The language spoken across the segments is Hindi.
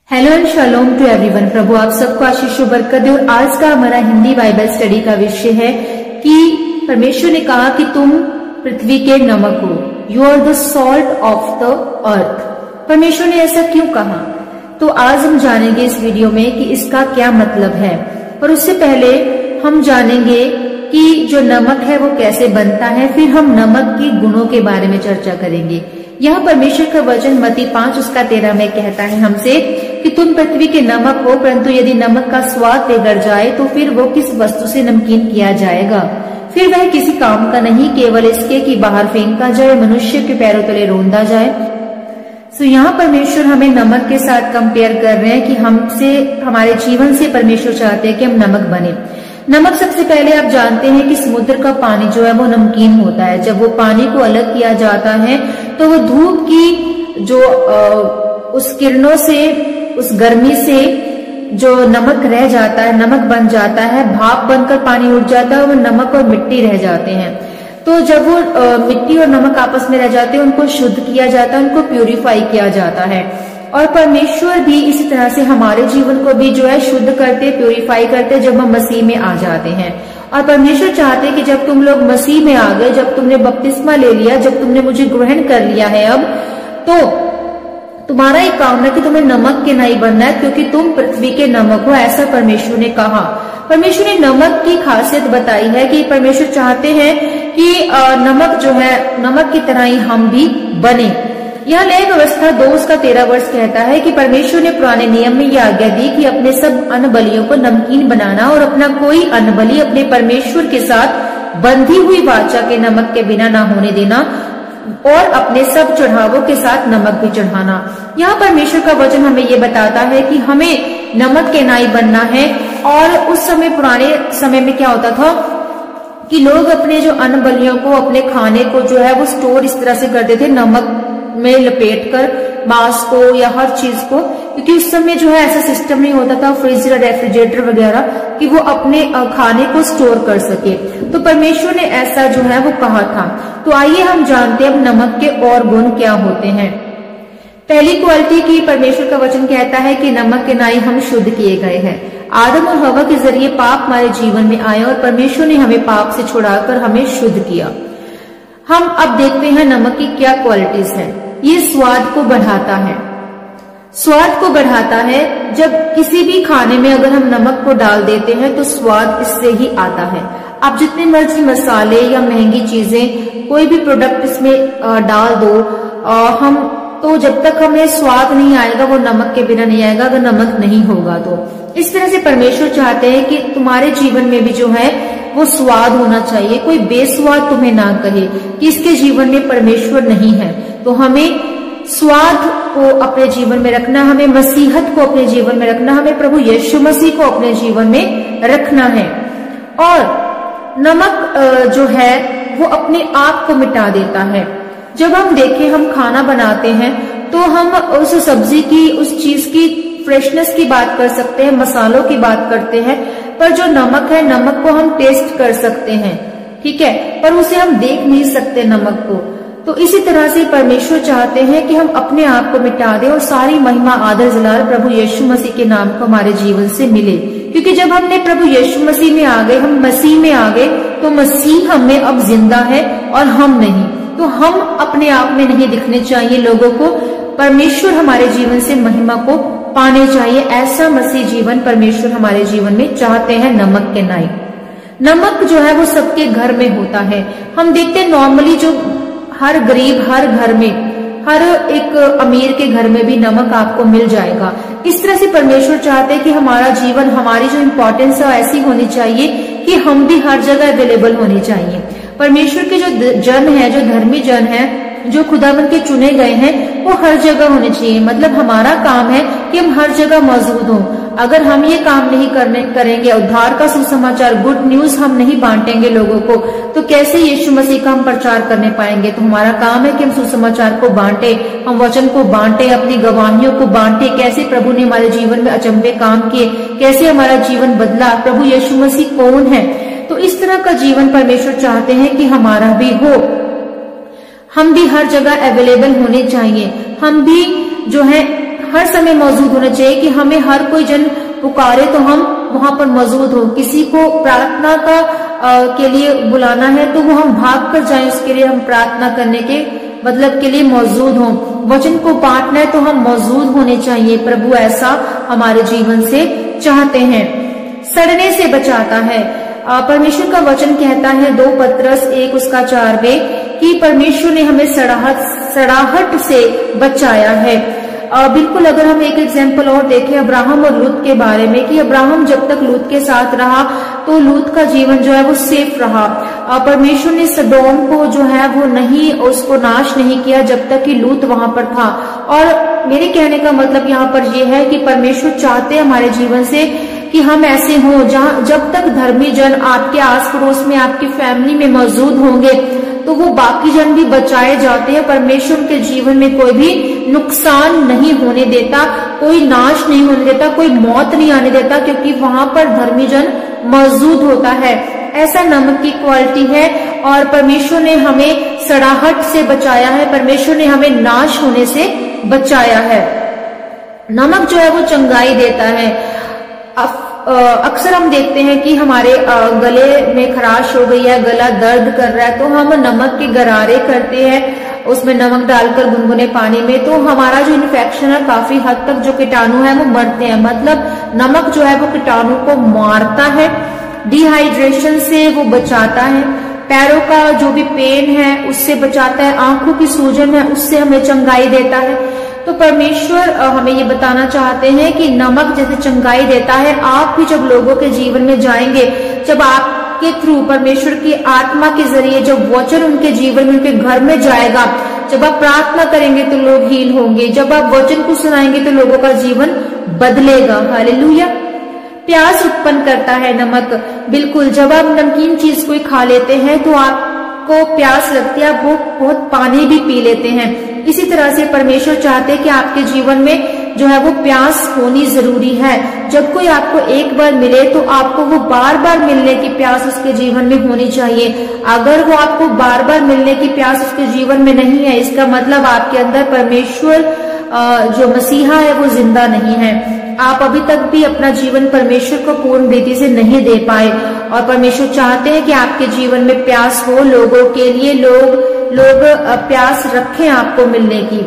Hello and shalom to everyone. प्रभु आप सबको आशीष और बरकत दे। और आज का हमारा हिंदी बाइबल स्टडी का विषय है कि परमेश्वर ने कहा कि तुम पृथ्वी के नमक हो, you are the salt of the earth. परमेश्वर ने ऐसा क्यों कहा, तो आज हम जानेंगे इस वीडियो में कि इसका क्या मतलब है। और उससे पहले हम जानेंगे कि जो नमक है वो कैसे बनता है, फिर हम नमक के गुणों के बारे में चर्चा करेंगे। यह परमेश्वर का वचन मत्ती 5:13 में कहता है हमसे कि तुम पृथ्वी के नमक हो, परंतु यदि नमक का स्वाद बिगड़ जाए तो फिर वो किस वस्तु से नमकीन किया जाएगा, फिर वह किसी काम का नहीं, केवल इसके कि बाहर फेंका जाए, मनुष्य के पैरों तले रौंदा जाए। तो यहाँ परमेश्वर हमें नमक के साथ कंपेयर कर रहे हैं कि हमसे, हमारे जीवन से परमेश्वर चाहते हैं कि हम नमक बने। नमक सबसे पहले आप जानते हैं कि समुद्र का पानी जो है वो नमकीन होता है। जब वो पानी को अलग किया जाता है तो वो धूप की जो उस किरणों से, उस गर्मी से जो नमक रह जाता है, नमक बन जाता है, भाप बनकर पानी उठ जाता है और वो नमक और मिट्टी रह जाते हैं। तो जब वो मिट्टी और नमक आपस में रह जाते हैं, उनको शुद्ध किया जाता है, उनको प्यूरिफाई किया जाता है। और परमेश्वर भी इसी तरह से हमारे जीवन को भी जो है शुद्ध करते, प्यूरिफाई करते जब हम मसीह में आ जाते हैं। और परमेश्वर चाहते कि जब तुम लोग मसीह में आ गए, जब तुमने बपतिस्मा ले लिया, जब तुमने मुझे ग्रहण कर लिया है, अब तो तुम्हारा एक काम है कि तुम्हें नमक के नहीं बनना है, क्योंकि तुम पृथ्वी के नमक हो, ऐसा परमेश्वर ने कहा। परमेश्वर ने नमक की खासियत बताई है कि परमेश्वर चाहते हैं कि नमक जो है, नमक की तरह ही हम भी बने। यह नई व्यवस्था 2:13 कहता है कि परमेश्वर ने पुराने नियम में यह आज्ञा दी कि अपने सब अन्न बलियों को नमकीन बनाना और अपना कोई अन्न बलि अपने परमेश्वर के साथ बंधी हुई वाचा के नमक के बिना ना होने देना, और अपने सब चढ़ावों के साथ नमक भी चढ़ाना। यहाँ परमेश्वर का वचन हमें ये बताता है कि हमें नमक के नाई बनना है। और उस समय, पुराने समय में क्या होता था कि लोग अपने जो अन्न बलियों को, अपने खाने को जो है वो स्टोर इस तरह से करते थे, नमक में लपेट कर, मांस को या हर चीज को, क्योंकि उस समय जो है ऐसा सिस्टम नहीं होता था, फ्रिज या रेफ्रिजरेटर वगैरह, कि वो अपने खाने को स्टोर कर सके। तो परमेश्वर ने ऐसा जो है वो कहा था। तो आइए हम जानते हैं अब नमक के और गुण क्या होते हैं। पहली क्वालिटी की परमेश्वर का वचन कहता है कि नमक के नाई हम शुद्ध किए गए हैं। आदम और हवा के जरिए पाप हमारे जीवन में आया और परमेश्वर ने हमें पाप से छुड़ाकर हमें शुद्ध किया। हम अब देखते हैं नमक की क्या क्वालिटीज हैं। ये स्वाद को बढ़ाता है, स्वाद को बढ़ाता है। जब किसी भी खाने में अगर हम नमक को डाल देते हैं तो स्वाद इससे ही आता है। आप जितने मर्जी मसाले या महंगी चीजें, कोई भी प्रोडक्ट इसमें डाल दो, हम तो जब तक हमें स्वाद नहीं आएगा, वो नमक के बिना नहीं आएगा, अगर नमक नहीं होगा तो। इस तरह से परमेश्वर चाहते हैं कि तुम्हारे जीवन में भी जो है वो स्वाद होना चाहिए। कोई बेस्वाद तुम्हें ना कहे कि इसके जीवन में परमेश्वर नहीं है। तो हमें स्वाद को अपने जीवन में रखना, हमें मसीहत को अपने जीवन में रखना, हमें प्रभु यीशु मसीह को अपने जीवन में रखना है। और नमक जो है वो अपने आप को मिटा देता है। जब हम देखें, हम खाना बनाते हैं तो हम उस सब्जी की, उस चीज की फ्रेशनेस की बात कर सकते हैं, मसालों की बात करते हैं, पर जो नमक है, नमक को हम टेस्ट कर सकते हैं, ठीक है, पर उसे हम देख नहीं सकते नमक को। तो इसी तरह से परमेश्वर चाहते हैं कि हम अपने आप को मिटा दें और सारी महिमा, आदर, जलाल प्रभु यीशु मसीह के नाम को हमारे जीवन से मिले। क्योंकि जब हमने प्रभु यीशु मसीह में आ गए, हम मसीह में आ गए, तो मसीह हमें अब जिंदा है और हम नहीं। तो हम अपने आप में नहीं दिखने चाहिए लोगों को, परमेश्वर हमारे जीवन से महिमा को पाने चाहिए। ऐसा मसीह जीवन परमेश्वर हमारे जीवन में चाहते हैं। नमक के नाई, नमक जो है वो सबके घर में होता है। हम देखते हैं नॉर्मली जो हर गरीब, हर घर में, हर एक अमीर के घर में भी नमक आपको मिल जाएगा। इस तरह से परमेश्वर चाहते हैं कि हमारा जीवन, हमारी जो इम्पोर्टेंस है ऐसी होनी चाहिए कि हम भी हर जगह अवेलेबल होनी चाहिए। परमेश्वर के जो जन है, जो धर्मी जन है, जो खुदावंद के चुने गए हैं, वो हर जगह होने चाहिए। मतलब हमारा काम है कि हम हर जगह मौजूद हों। अगर हम ये काम नहीं करेंगे, उद्धार का सुसमाचार, गुड न्यूज हम नहीं बांटेंगे लोगों को, तो कैसे यीशु मसीह का हम प्रचार करने पाएंगे। तो हमारा काम है कि हम सुसमाचार को बांटे, हम वचन को बांटे, अपनी गवाहियों को बांटे, कैसे प्रभु ने हमारे जीवन में अचंभे काम किए, कैसे हमारा जीवन बदला, प्रभु यीशु मसीह कौन है। तो इस तरह का जीवन परमेश्वर चाहते हैं कि हमारा भी हो। हम भी हर जगह अवेलेबल होने चाहिए। हम भी जो है हर समय मौजूद होना चाहिए कि हमें हर कोई जन पुकारे तो हम वहां पर मौजूद हो। किसी को प्रार्थना का के लिए बुलाना है तो वो हम भाग कर जाएं, उसके लिए हम प्रार्थना करने के मतलब के लिए मौजूद हों। वचन को बांटना है तो हम मौजूद होने चाहिए। प्रभु ऐसा हमारे जीवन से चाहते हैं। सड़ने से बचाता है। परमेश्वर का वचन कहता है 2 पत्रस 1:4 में कि परमेश्वर ने हमें सड़ाहट से बचाया है। बिल्कुल, अगर हम एक एग्जाम्पल और देखें अब्राहम और लूत के बारे में कि अब्राहम जब तक लूत के साथ रहा तो लूत का जीवन जो है वो सेफ रहा। परमेश्वर ने सदोम को जो है वो नहीं, उसको नाश नहीं किया जब तक कि लूत वहां पर था। और मेरे कहने का मतलब यहाँ पर ये है कि परमेश्वर चाहते हैं हमारे जीवन से कि हम ऐसे हों जहां जब तक धर्मी जन आपके आस पड़ोस में, आपकी फैमिली में मौजूद होंगे तो वो बाकी जन भी बचाए जाते हैं। परमेश्वर के जीवन में कोई भी नुकसान नहीं होने देता, कोई नाश नहीं होने देता, कोई मौत नहीं आने देता, क्योंकि वहां पर धर्मी जन मौजूद होता है। ऐसा नमक की क्वालिटी है। और परमेश्वर ने हमें सड़ाहट से बचाया है, परमेश्वर ने हमें नाश होने से बचाया है। नमक जो है वो चंगाई देता है। अक्सर हम देखते हैं कि हमारे गले में खराश हो गई है, गला दर्द कर रहा है, तो हम नमक के गरारे करते हैं, उसमें नमक डालकर गुनगुने पानी में, तो हमारा जो इन्फेक्शन है काफी हद तक जो कीटाणु है वो मरते हैं। मतलब नमक जो है वो कीटाणु को मारता है, डिहाइड्रेशन से वो बचाता है, पैरों का जो भी पेन है उससे बचाता है, आंखों की सूजन है उससे हमें चंगाई देता है। तो परमेश्वर हमें ये बताना चाहते हैं कि नमक जैसे चंगाई देता है, आप भी जब लोगों के जीवन में जाएंगे, जब आपके थ्रू परमेश्वर की आत्मा के जरिए जब वचन उनके जीवन में, उनके घर में जाएगा, जब आप प्रार्थना करेंगे तो लोग हील होंगे, जब आप वचन को सुनाएंगे तो लोगों का जीवन बदलेगा। हालेलुया। प्यास उत्पन्न करता है नमक। बिल्कुल, जब आप नमकीन चीज कोई खा लेते हैं तो आपको प्यास लगती है, आप वो बहुत पानी भी पी लेते हैं। इसी तरह से परमेश्वर चाहते हैं कि आपके जीवन में जो है वो प्यास होनी जरूरी है। जब कोई आपको एक बार मिले तो आपको वो बार बार मिलने की प्यास उसके जीवन में होनी चाहिए। अगर वो आपको बार बार मिलने की प्यास उसके जीवन में नहीं है, इसका मतलब आपके अंदर परमेश्वर जो मसीहा है वो जिंदा नहीं है। आप अभी तक भी अपना जीवन परमेश्वर को पूर्ण रीति से नहीं दे पाए। और परमेश्वर चाहते हैं कि आपके जीवन में प्यास हो लोगों के लिए, लोग प्यास रखें आपको मिलने की।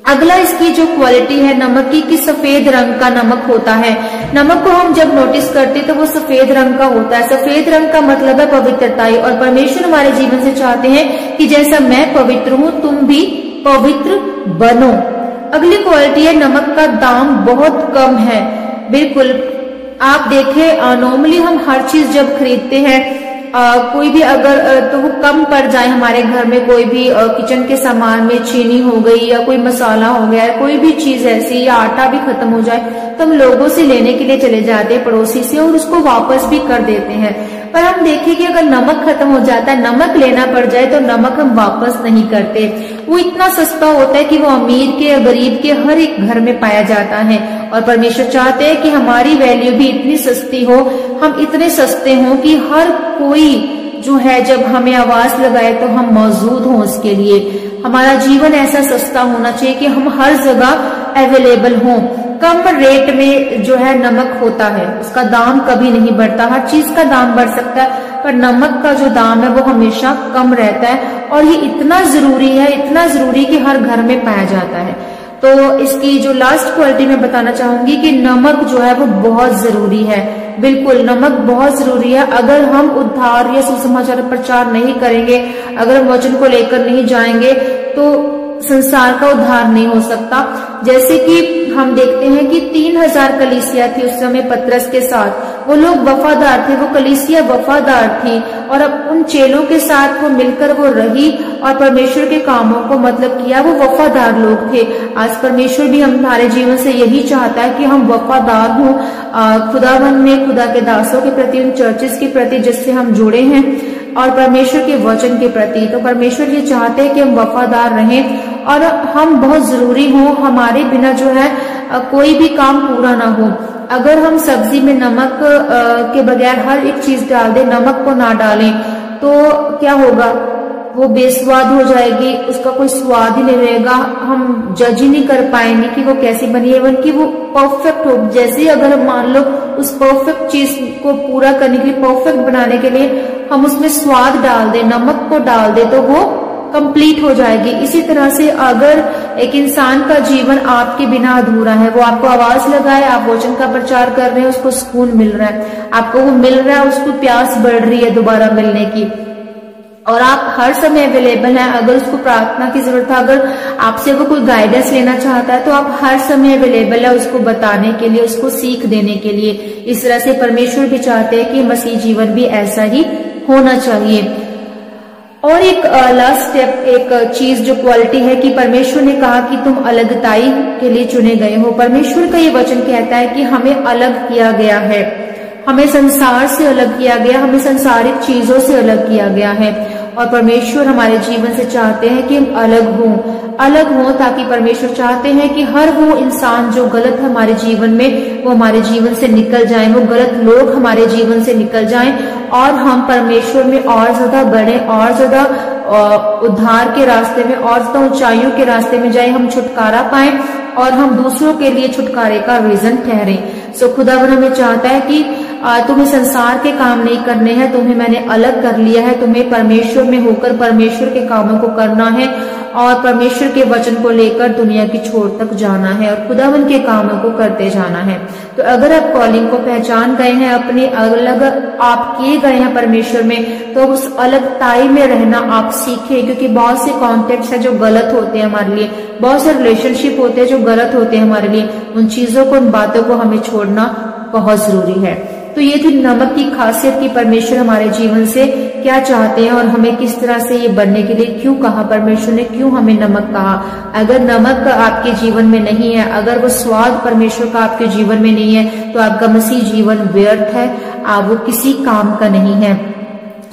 अगला इसकी जो क्वालिटी है नमक की कि सफेद रंग का नमक होता है। नमक को हम जब नोटिस करते तो वो सफेद रंग का होता है। सफेद रंग का मतलब है पवित्रताई। और परमेश्वर हमारे जीवन से चाहते हैं कि जैसा मैं पवित्र हूं तुम भी पवित्र बनो। अगली क्वालिटी है नमक का दाम बहुत कम है। बिल्कुल, आप देखें नॉर्मली हम हर चीज जब खरीदते हैं कोई भी अगर तो वो कम पड़ जाए हमारे घर में, कोई भी किचन के सामान में चीनी हो गई या कोई मसाला हो गया, कोई भी चीज ऐसी, या आटा भी खत्म हो जाए तो हम लोगों से लेने के लिए चले जाते हैं पड़ोसी से और उसको वापस भी कर देते हैं। पर हम देखें कि अगर नमक खत्म हो जाता है, नमक लेना पड़ जाए तो नमक हम वापस नहीं करते। वो इतना सस्ता होता है कि वो अमीर के गरीब के हर एक घर में पाया जाता है। और परमेश्वर चाहते हैं कि हमारी वैल्यू भी इतनी सस्ती हो, हम इतने सस्ते हों कि हर कोई जो है जब हमें आवाज लगाए तो हम मौजूद हों उसके लिए। हमारा जीवन ऐसा सस्ता होना चाहिए कि हम हर जगह अवेलेबल हों। कम रेट में जो है नमक होता है, उसका दाम कभी नहीं बढ़ता। हर चीज का दाम बढ़ सकता है पर नमक का जो दाम है वो हमेशा कम रहता है। और ये इतना जरूरी है, इतना जरूरी कि हर घर में पाया जाता है। तो इसकी जो लास्ट क्वालिटी मैं बताना चाहूंगी कि नमक जो है वो बहुत जरूरी है। बिल्कुल, नमक बहुत जरूरी है। अगर हम उद्धार या सुसमाचार प्रचार नहीं करेंगे, अगर हम वचन को लेकर नहीं जाएंगे तो संसार का उद्धार नहीं हो सकता। जैसे कि हम देखते हैं कि 3000 कलीसिया थी उस समय पतरस के साथ, वो लोग वफादार थे, वो कलीसिया वफादार थी और अब उन चेलों के साथ वो मिलकर वो रही और परमेश्वर के कामों को मतलब किया, वो वफादार लोग थे। आज परमेश्वर भी हमारे जीवन से यही चाहता है कि हम वफादार हों खुदावन में, खुदा के दासों के प्रति, उन चर्चेस के प्रति जिससे हम जुड़े हैं और परमेश्वर के वचन के प्रति। तो परमेश्वर ये चाहते हैं कि हम वफादार रहें और हम बहुत जरूरी हो, हमारे बिना जो है कोई भी काम पूरा ना हो। अगर हम सब्जी में नमक के बगैर हर एक चीज डाल दें, नमक को ना डालें तो क्या होगा? वो बेस्वाद हो जाएगी, उसका कोई स्वाद ही नहीं रहेगा, हम जज ही नहीं कर पाएंगे कि वो कैसी बनी है, इवन कि वो परफेक्ट हो। जैसे अगर हम मान लो उस परफेक्ट चीज को पूरा करने के लिए, परफेक्ट बनाने के लिए हम उसमें स्वाद डाल दें, नमक को डाल दें, तो वो कंप्लीट हो जाएगी। इसी तरह से अगर एक इंसान का जीवन आपके बिना अधूरा है, वो आपको आवाज लगाए, आप वचन का प्रचार कर रहे हैं, उसको सुकून मिल रहा है, आपको वो मिल रहा है, उसको प्यास बढ़ रही है दोबारा मिलने की, और आप हर समय अवेलेबल हैं। अगर उसको प्रार्थना की जरूरत है, अगर आपसे वो कोई गाइडेंस लेना चाहता है, तो आप हर समय अवेलेबल है उसको बताने के लिए, उसको सीख देने के लिए। इस तरह से परमेश्वर भी चाहते हैं कि मसीह जीवन भी ऐसा ही होना चाहिए। और एक लास्ट स्टेप, एक चीज जो क्वालिटी है कि परमेश्वर ने कहा कि तुम अलगताई के लिए चुने गए हो। परमेश्वर का ये वचन कहता है कि हमें अलग किया गया है, हमें संसार से अलग किया गया, हमें संसारिक चीजों से अलग किया गया है। और परमेश्वर हमारे जीवन से चाहते हैं कि हम अलग हों, ताकि परमेश्वर चाहते हैं कि हर वो इंसान जो गलत है हमारे जीवन में, वो हमारे जीवन से निकल जाएं, वो गलत लोग हमारे जीवन से निकल जाएं, और हम परमेश्वर में और ज्यादा बढ़े, और ज्यादा उद्धार के रास्ते में, और ज्यादा ऊंचाइयों के रास्ते में जाए, हम छुटकारा पाएं और हम दूसरों के लिए छुटकारे का रीजन ठहरे। सो खुदावन हमें चाहता है कि तुम्हें संसार के काम नहीं करने हैं, तुम्हें मैंने अलग कर लिया है, तुम्हें परमेश्वर में होकर परमेश्वर के कामों को करना है, और परमेश्वर के वचन को लेकर दुनिया की छोर तक जाना है, और खुदावन के कामों को करते जाना है। तो अगर आप कॉलिंग को पहचान गए हैं, अपने अलग आप किए गए हैं परमेश्वर में, तो उस अलगताई में रहना आप सीखें, क्योंकि बहुत से कॉन्टेक्ट्स है जो गलत होते हैं हमारे लिए, बहुत से रिलेशनशिप होते हैं जो गलत होते हैं हमारे लिए। उन चीजों को, उन बातों को हमें छोड़ना बहुत जरूरी है। तो ये थी नमक की खासियत की परमेश्वर हमारे जीवन से क्या चाहते हैं, और हमें किस तरह से ये बनने के लिए क्यों कहा, परमेश्वर ने क्यों हमें नमक कहा। अगर नमक आपके जीवन में नहीं है, अगर वो स्वाद परमेश्वर का आपके जीवन में नहीं है, तो आपका मसीह जीवन व्यर्थ है, आप वो किसी काम का नहीं है।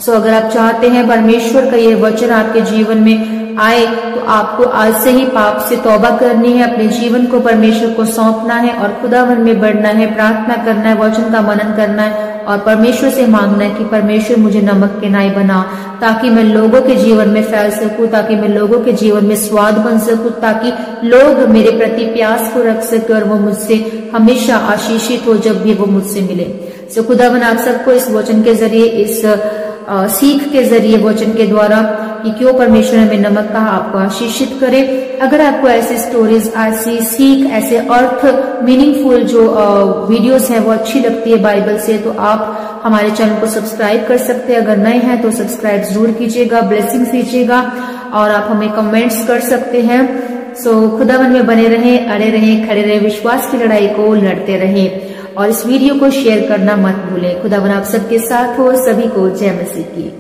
सो अगर आप चाहते हैं परमेश्वर का ये वचन आपके जीवन में आए, तो आपको आज से ही पाप से तौबा करनी है, अपने जीवन को परमेश्वर को सौंपना है, और खुदावन में बढ़ना है, प्रार्थना करना है, वचन का मनन करना है, और परमेश्वर से मांगना है कि परमेश्वर मुझे नमक के नाई बना, ताकि मैं लोगों के जीवन में फैल सकूं, ताकि मैं लोगों के जीवन में स्वाद बन सकूं, ताकि लोग मेरे प्रति प्यास को रख सके और वो मुझसे हमेशा आशीषित हो जब भी वो मुझसे मिले। सो खुदावन आप सबको इस वचन के जरिए, इस सीख के जरिए, वचन के द्वारा कि क्यों परमेश्वर हमें नमक कहा, आपको आशीषित करे। अगर आपको ऐसी स्टोरीज, ऐसी सीख, ऐसे अर्थ मीनिंगफुल जो वीडियोस हैं वो अच्छी लगती है बाइबल से, तो आप हमारे चैनल को सब्सक्राइब कर सकते हैं। अगर नए हैं तो सब्सक्राइब जरूर कीजिएगा, ब्लेसिंग्स दीजिएगा, और आप हमें कमेंट्स कर सकते हैं। सो खुदावन में बने रहें, अड़े रहें, खड़े रहें, विश्वास की लड़ाई को लड़ते रहें, और इस वीडियो को शेयर करना मत भूलें। खुदावन आप सबके साथ हो। सभी को जय मसीह की।